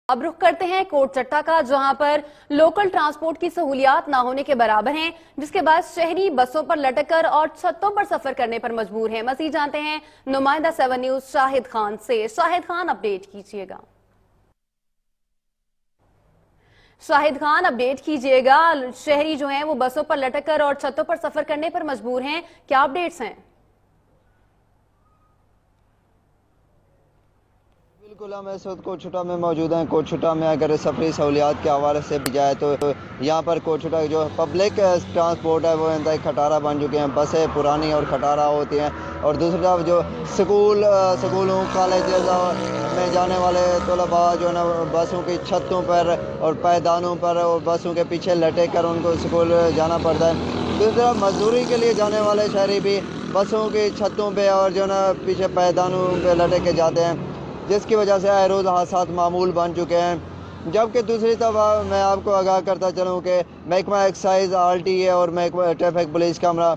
अब रुख करते हैं कोट चट्टा का, जहां पर लोकल ट्रांसपोर्ट की सहूलियात ना होने के बराबर हैं, जिसके बाद शहरी बसों पर लटककर और छतों पर सफर करने पर मजबूर हैं। मज़ीद जानते हैं नुमाइंदा 7 न्यूज़ शाहिद खान से। शाहिद खान, अपडेट कीजिएगा। शाहिद खान, अपडेट कीजिएगा। शहरी जो हैं वो बसों पर लटककर और छतों पर सफर करने पर मजबूर हैं, क्या अपडेट्स हैं? बिल्कुल, हम इस वक्त कोट चट्टा में मौजूद हैं। कोट चट्टा में अगर सफरी सहूलियात के हवाले से भी जाए तो यहाँ पर कोट चट्टा जो पब्लिक ट्रांसपोर्ट है वो इंतहाई खटारा बन चुके हैं। बसें पुरानी और खटारा होती हैं, और दूसरी तरफ जो स्कूलों कॉलेज में जाने वाले तलबा जो है ना, बसों की छतों पर और पैदानों पर और बसों के पीछे लटक कर उनको स्कूल जाना पड़ता है। दूसरी तरफ मजदूरी के लिए जाने वाले शहरी भी बसों की छतों पर और जो है ना पीछे पैदानों पर लटक के जाते हैं, जिसकी वजह से आए रोज़ हादसात मामूल बन चुके हैं। जबकि दूसरी तरफ मैं आपको आगाह करता चलूँ कि महकमा एक्साइज RTA और महकमा ट्रैफिक पुलिस कैमरा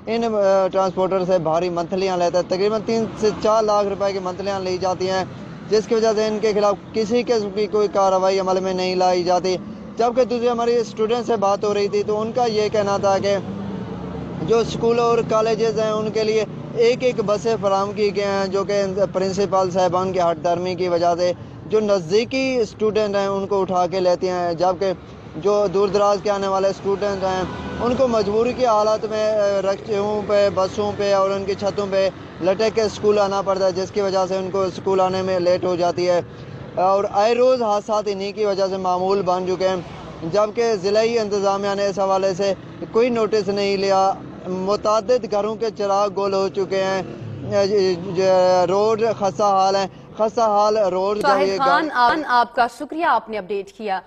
इन ट्रांसपोर्टर से भारी मंथलियाँ लेता है। तकरीबन 3 से 4 लाख रुपए की मंथलियाँ ली जाती हैं, जिसकी वजह से इनके खिलाफ किसी किस्म की कोई कार्रवाई अमल में नहीं लाई जाती। जबकि दूसरी हमारी स्टूडेंट से बात हो रही थी तो उनका ये कहना था कि जो स्कूल और कॉलेजेस हैं उनके लिए एक बसें फराहम की गई हैं, जो कि प्रिंसिपल साहिबान की हट धर्मी की वजह से जो नज़दीकी स्टूडेंट हैं उनको उठा के लेती हैं, जबकि जो दूर दराज के आने वाले स्टूडेंट हैं उनको मजबूरी की हालत में रिक्शों पे, बसों पे और उनकी छतों पे लटक के स्कूल आना पड़ता है, जिसकी वजह से उनको स्कूल आने में लेट हो जाती है। और आए रोज़ हादसा इन्हीं की वजह से मामूल बन चुके हैं। जबकि ज़िलाई इंतज़ामिया ने इस हवाले से कोई नोटिस नहीं लिया। मुतादिद घरों के चिराग गोल हो चुके हैं, रोड खस्ता हाल है, खस्ता हाल रोड। शाहिद खान, आपका शुक्रिया, आपने अपडेट किया।